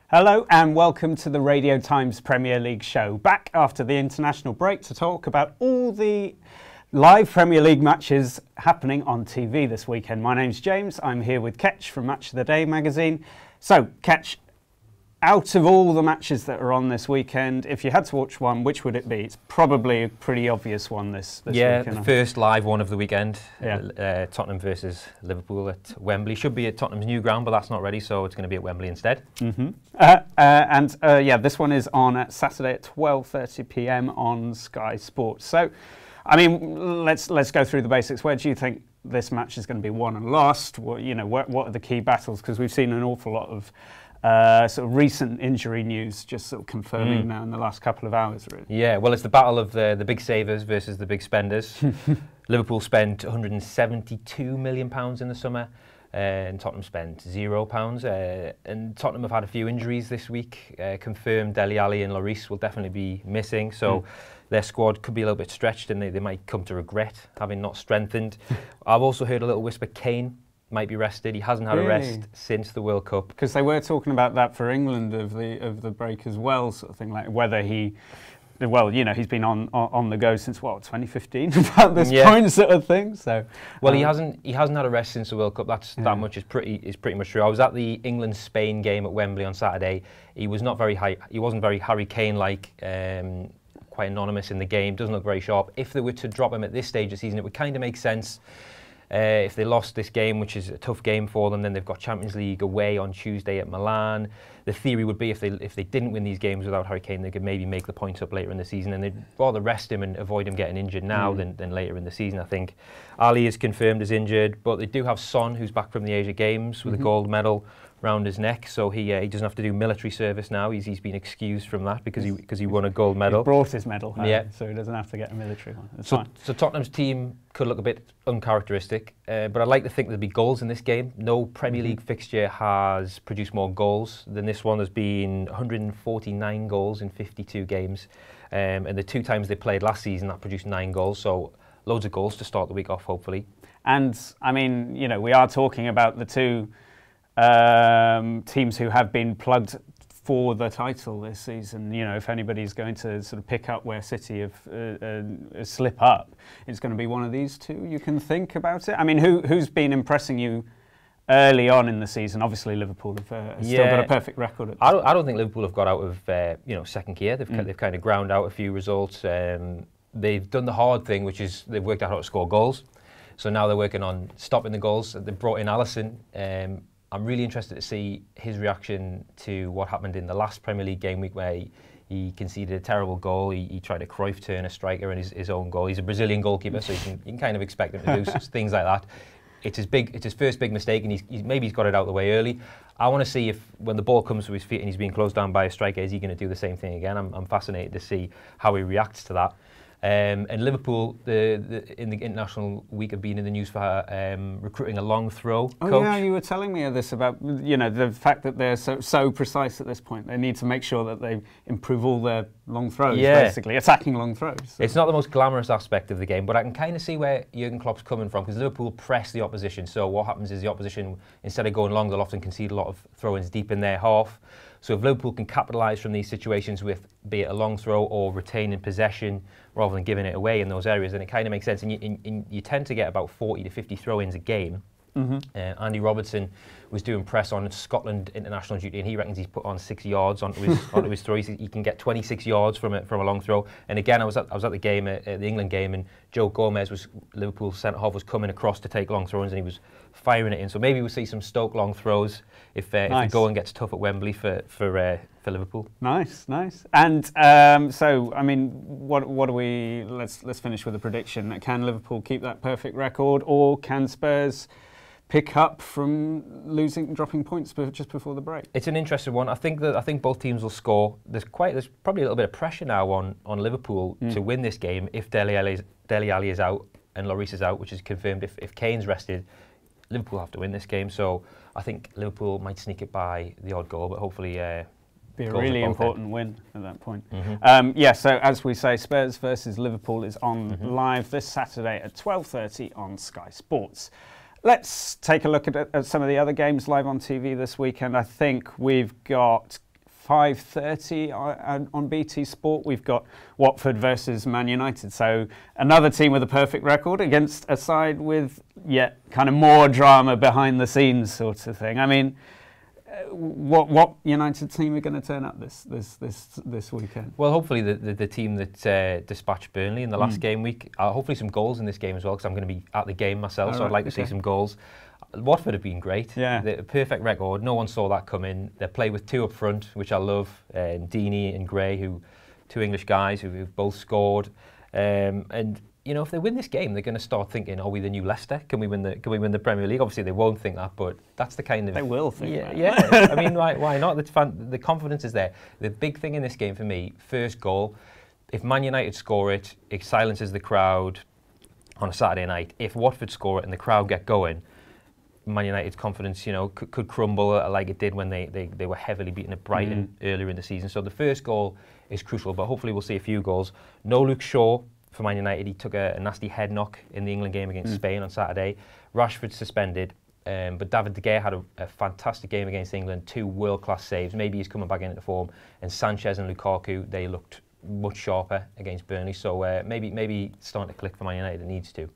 Hello and welcome to the Radio Times Premier League show. Back after the international break to talk about all the live Premier League matches happening on TV this weekend. My name's James. I'm here with Ketch from Match of the Day magazine. So, Ketch, out of all the matches that are on this weekend, if you had to watch one, which would it be? It's probably a pretty obvious one this weekend. The first live one of the weekend. Yeah. Tottenham versus Liverpool at Wembley. Should be at Tottenham's new ground, but that's not ready, so it's going to be at Wembley instead. This one is on Saturday at 12:30 p.m. on Sky Sports. So, I mean, let's go through the basics. Where do you think this match is going to be won and lost? What are the key battles? Because we've seen an awful lot of sort of recent injury news just sort of confirming now in the last couple of hours, really. Yeah, well, it's the battle of the big savers versus the big spenders. Liverpool spent £172 million in the summer, and Tottenham spent £0. And Tottenham have had a few injuries this week. Confirmed Dele Alli and Lloris will definitely be missing, so their squad could be a little bit stretched, and they might come to regret having not strengthened. I've also heard a little whisper Kane might be rested. He hasn't had a rest since the World Cup. Because they were talking about that for England of the break as well, sort of thing, like whether he's been on the go since 2015 about this point, sort of thing. So, well, he hasn't had a rest since the World Cup. That much is pretty much true. I was at the England-Spain game at Wembley on Saturday. He was not very high. He wasn't very Harry Kane-like. Quite anonymous in the game. Doesn't look very sharp. If they were to drop him at this stage of the season, it would kind of make sense. If they lost this game, which is a tough game for them, then they've got Champions League away on Tuesday at Milan. The theory would be if they didn't win these games without Harry Kane, they could maybe make the points up later in the season, and they'd rather rest him and avoid him getting injured now than later in the season, I think. Ali is confirmed as injured, but they do have Son, who's back from the Asia Games with a gold medal round his neck, so he doesn't have to do military service now. He's been excused from that because he won a gold medal. He brought his medal home, so he doesn't have to get a military one. So Tottenham's team could look a bit uncharacteristic, but I'd like to think there'll be goals in this game. No Premier League fixture has produced more goals than this one. There's been 149 goals in 52 games, and the two times they played last season that produced 9 goals, so loads of goals to start the week off, hopefully. And I mean, we are talking about the two teams who have been plugged for the title this season. If anybody's going to sort of pick up where City have slip up, it's going to be one of these two. You can think about it. I mean, who's been impressing you early on in the season? Obviously, Liverpool have still got a perfect record. I don't think Liverpool have got out of second gear. They've kind of ground out a few results. They've done the hard thing, which is they've worked out how to score goals. So now they're working on stopping the goals. They've brought in Alisson. I'm really interested to see his reaction to what happened in the last Premier League game week where he conceded a terrible goal. He tried to Cruyff turn a striker in his own goal. He's a Brazilian goalkeeper, so you can kind of expect him to do things like that. It's his first big mistake, and he's got it out of the way early. I want to see if when the ball comes to his feet and he's being closed down by a striker, is he going to do the same thing again? I'm fascinated to see how he reacts to that. And Liverpool, in the international week, have been in the news for recruiting a long throw coach. Oh yeah, you were telling me this about the fact that they're so precise at this point. They need to make sure that they improve all their long throws, basically attacking long throws. So. It's not the most glamorous aspect of the game, but I can kind of see where Jurgen Klopp's coming from, because Liverpool press the opposition. So what happens is the opposition, instead of going long, they'll often concede a lot of throw-ins deep in their half. So if Liverpool can capitalise from these situations with, be it a long throw or retaining possession rather than giving it away in those areas, then it kind of makes sense. And you tend to get about 40 to 50 throw-ins a game. Andy Robertson was doing press on Scotland international duty, and he reckons he's put on 6 yards onto his throw. He can get 26 yards from a long throw. And again, I was at the game, the England game, and Joe Gomez, Liverpool's centre half, was coming across to take long throws, and he was firing it in. So maybe we'll see some Stoke long throws if the going gets tough at Wembley for Liverpool. Nice. And so, I mean, what do we? Let's finish with a prediction. Can Liverpool keep that perfect record, or can Spurs pick up from dropping points just before the break? It's an interesting one. I think both teams will score. There's probably a little bit of pressure now on Liverpool to win this game if Dele Alli is out and Lloris is out, which is confirmed. If Kane's rested, Liverpool have to win this game. So I think Liverpool might sneak it by the odd goal, but hopefully be a really important win at that point. So as we say, Spurs versus Liverpool is on live this Saturday at 12:30 on Sky Sports. Let's take a look at some of the other games live on TV this weekend. I think we've got 5:30 on BT Sport. We've got Watford versus Man United. So another team with a perfect record against a side with yet kind of more drama behind the scenes sort of thing. I mean, what United team are going to turn up this weekend? Well, hopefully the team that dispatched Burnley in the last game week. Hopefully some goals in this game as well, because I'm going to be at the game myself, so I'd like to see some goals. Watford have been great. Yeah. The perfect record. No one saw that coming. They play with two up front, which I love. Deeney and Gray, two English guys who've both scored. And you know, if they win this game, they're going to start thinking, "Are we the new Leicester? Can we win the Premier League?" Obviously, they won't think that, but that's the kind of they will think that. Yeah. I mean, why not? The confidence is there. The big thing in this game for me, first goal. If Man United score it, it silences the crowd on a Saturday night. If Watford score it and the crowd get going, Man United's confidence, you know, could crumble like it did when they were heavily beaten at Brighton earlier in the season. So the first goal is crucial, but hopefully we'll see a few goals. No Luke Shaw for Man United. He took a nasty head knock in the England game against Spain on Saturday. Rashford suspended, but David De Gea had a fantastic game against England, 2 world-class saves. Maybe he's coming back into form. And Sanchez and Lukaku, they looked much sharper against Burnley. So maybe starting to click for Man United. It needs to.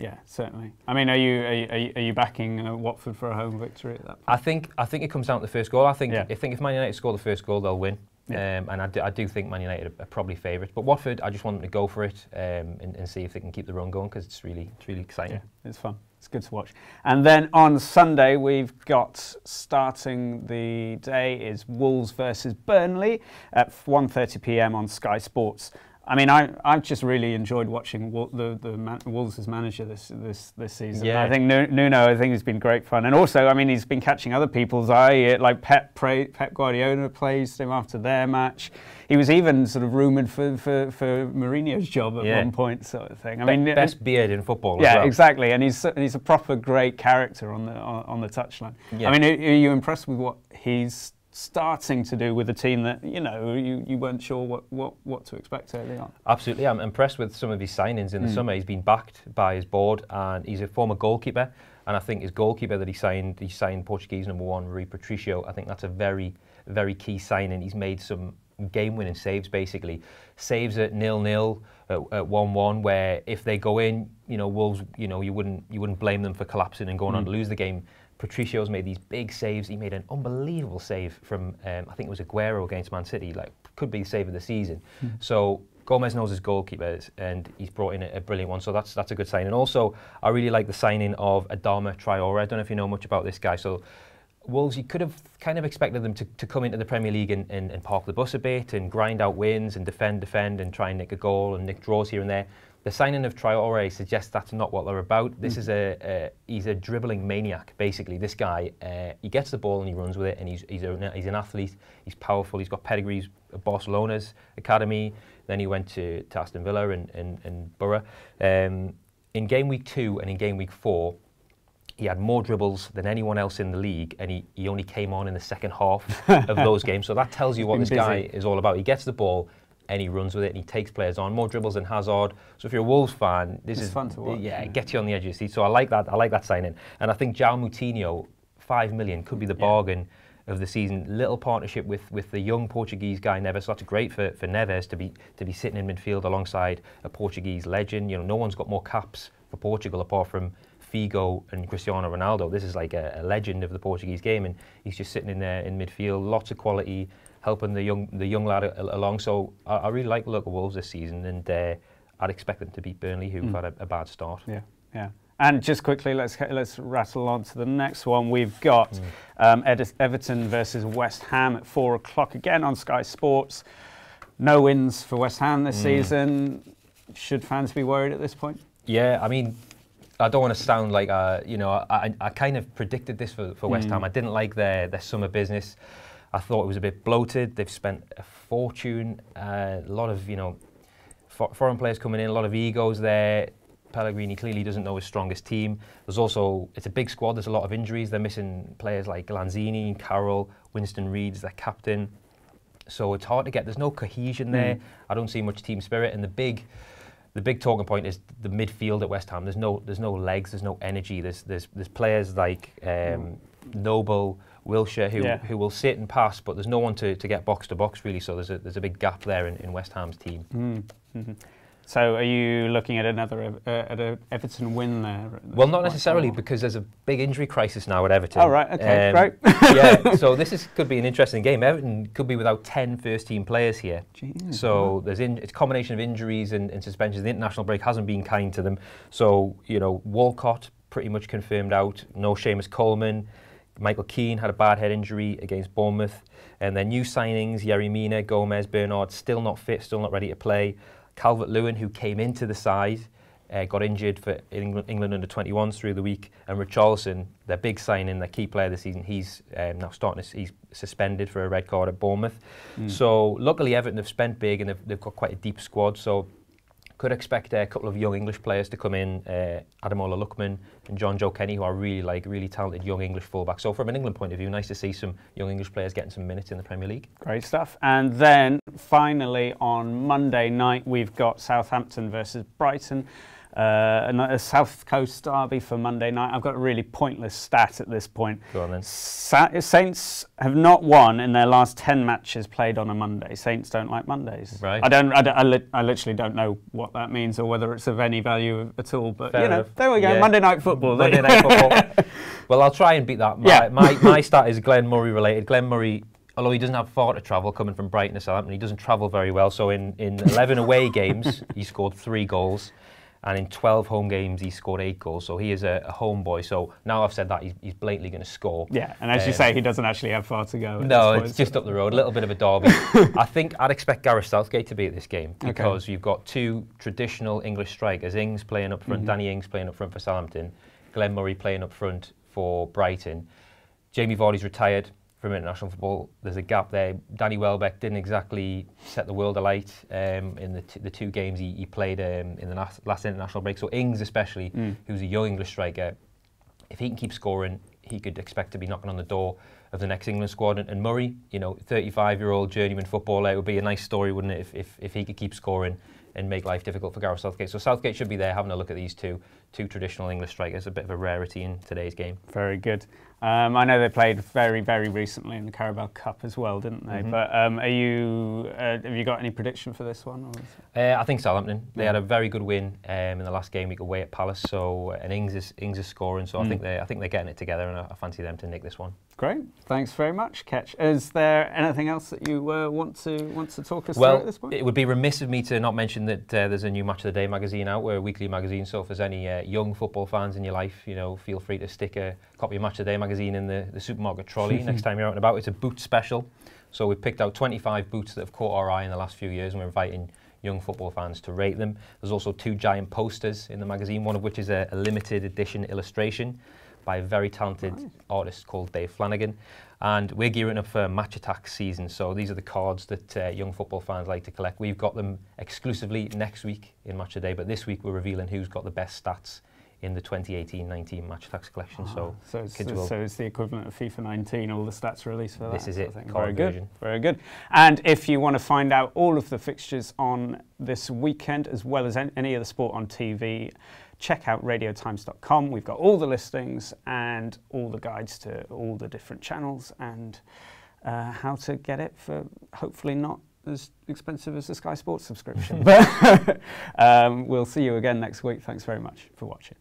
Yeah, certainly. I mean, are you backing Watford for a home victory at that point? I think it comes down to the first goal. I think if Man United score the first goal, they'll win. Yeah. And I do think Man United are probably favourites. But Watford, I just want them to go for it and see if they can keep the run going, because it's really exciting. Yeah, it's fun. It's good to watch. And then on Sunday, we've got, starting the day, is Wolves versus Burnley at 1:30 p.m. on Sky Sports. I mean, I've just really enjoyed watching the Wolves' manager this season. Yeah. I think Nuno, has been great fun, and also, I mean, he's been catching other people's eye. Like Pep Guardiola praised him after their match. He was even sort of rumoured for Mourinho's job at one point, sort of thing. I mean, best beard in football. Yeah, as well. Exactly, and he's a proper great character on the touchline. Yeah. I mean, are you impressed with what he's starting to do with a team that you weren't sure what to expect early on? Absolutely, I'm impressed with some of his signings in the summer. He's been backed by his board, and he's a former goalkeeper. And I think his goalkeeper that he signed Portuguese #1 Rui Patricio. I think that's a very, very key signing. He's made some game-winning saves, basically saves at 0-0, at 1-1, where if they go in, Wolves, you wouldn't blame them for collapsing and going on to lose the game. Patricio's made these big saves. He made an unbelievable save from, I think it was Aguero against Man City, could be the save of the season. So Gomez knows his goalkeepers, and he's brought in a brilliant one. So that's a good sign. And also, I really like the signing of Adama Traore. I don't know if you know much about this guy. So Wolves, you could have kind of expected them to come into the Premier League and park the bus a bit and grind out wins and defend and try and nick a goal and nick draws here and there. The signing of Traore suggests that's not what they're about. This is he's a dribbling maniac, basically. This guy, he gets the ball and he runs with it, and he's an athlete. He's powerful. He's got pedigrees at Barcelona's academy. Then he went to Aston Villa and Borough. In game week 2 and in game week 4, he had more dribbles than anyone else in the league, and he only came on in the second half of those games. So that tells you what this guy is all about. He gets the ball and he runs with it, and he takes players on. More dribbles than Hazard. So if you're a Wolves fan, this is fun to watch. Yeah, it gets you on the edge of your seat. So I like that. I like that signing. And I think João Moutinho, 5 million, could be the bargain of the season. Little partnership with the young Portuguese guy Neves. So that's great for Neves to be sitting in midfield alongside a Portuguese legend. No one's got more caps for Portugal apart from Figo and Cristiano Ronaldo. This is like a legend of the Portuguese game, and he's just sitting in there in midfield. Lots of quality, helping the young lad along. So I really like the look of Wolves this season, and I'd expect them to beat Burnley, who've had a bad start. Yeah. And just quickly, let's rattle on to the next one. We've got Everton versus West Ham at 4 o'clock again on Sky Sports. No wins for West Ham this season. Should fans be worried at this point? Yeah, I mean, I don't want to sound like I kind of predicted this for West Ham. I didn't like their summer business. I thought it was a bit bloated. They've spent a fortune, a lot of foreign players coming in, a lot of egos there. Pellegrini clearly doesn't know his strongest team. It's a big squad. There's a lot of injuries. They're missing players like Lanzini, Carroll, Winston Reid's their captain. So it's hard to get. There's no cohesion there. I don't see much team spirit. And the big talking point is the midfield at West Ham. There's no legs. There's no energy. There's players like Noble, Wilshere, who will sit and pass, but there's no one to get box to box really. So there's a big gap there in West Ham's team. Mm-hmm. So are you looking at another at a Everton win there? Well, not necessarily, because there's a big injury crisis now at Everton. Oh, right, okay, great. Yeah, so could be an interesting game. Everton could be without 10 first-team players here. Jeez, so it's a combination of injuries and suspensions. The international break hasn't been kind to them. So, Walcott pretty much confirmed out. No Seamus Coleman. Michael Keane had a bad head injury against Bournemouth. And their new signings, Yerry Mina, Gomez, Bernard, still not fit, still not ready to play. Calvert-Lewin, who came into the side, got injured for England under-21s through the week, and Richarlison, their big signing, their key player this season, he's now he's suspended for a red card at Bournemouth. So luckily Everton have spent big, and they've got quite a deep squad, so could expect a couple of young English players to come in, Ademola Lookman and John Joe Kenny, who are really talented young English fullbacks. So from an England point of view, nice to see some young English players getting some minutes in the Premier League. Great stuff. And then finally on Monday night, we've got Southampton versus Brighton. A South Coast derby for Monday night. I've got a really pointless stat at this point. Go on then. Saints have not won in their last 10 matches played on a Monday. Saints don't like Mondays. Right. I literally don't know what that means or whether it's of any value at all. But Fair enough. There we go. Yeah. Monday Night Football. Monday Night Football. Well, I'll try and beat that. My stat is Glenn Murray related. Glenn Murray, although he doesn't have far to travel coming from Brighton to Southampton, he doesn't travel very well. So in 11 away games, he scored 3 goals. And in 12 home games, he scored 8 goals. So he is a home boy. So now I've said that, he's blatantly going to score. Yeah, and as you say, he doesn't actually have far to go. No, it's just up the road, a little bit of a derby. I think I'd expect Gareth Southgate to be at this game, because you've got 2 traditional English strikers, Ings playing up front, Danny Ings playing up front for Southampton, Glenn Murray playing up front for Brighton. Jamie Vardy's retired from international football. There's a gap there. Danny Welbeck didn't exactly set the world alight in the 2 games he played in the last international break. So Ings especially, who's a young English striker, if he can keep scoring, he could expect to be knocking on the door of the next England squad. And Murray, 35-year-old journeyman footballer, it would be a nice story, wouldn't it, if he could keep scoring and make life difficult for Gareth Southgate. So Southgate should be there having a look at these two traditional English strikers, a bit of a rarity in today's game. Very good. I know they played very recently in the Carabao Cup as well, didn't they? But have you got any prediction for this one? I think Southampton. They had a very good win in the last game week away at Palace. So and Ings is scoring. So I think they're getting it together, and I fancy them to nick this one. Great. Thanks very much, Ketch. Is there anything else that you want to talk us through at this point? It would be remiss of me to not mention that there's a new Match of the Day magazine out. We're a weekly magazine, so if there's any young football fans in your life, feel free to stick a copy of Match of the Day magazine in the supermarket trolley next time you're out and about. It's a boot special. So we've picked out 25 boots that have caught our eye in the last few years, and we're inviting young football fans to rate them. There's also 2 giant posters in the magazine, one of which is a limited edition illustration by a very talented artist called Dave Flanagan. And we're gearing up for Match Attack season, so these are the cards that young football fans like to collect. We've got them exclusively next week in Match of the Day, but this week we're revealing who's got the best stats in the 2018-19 Match Attacks collection. So it's the equivalent of FIFA 19, all the stats released for that. This is it, very good, very good. And if you want to find out all of the fixtures on this weekend, as well as any of the sport on TV, check out radiotimes.com. We've got all the listings and all the guides to all the different channels, and how to get it for hopefully not as expensive as the Sky Sports subscription. But we'll see you again next week. Thanks very much for watching.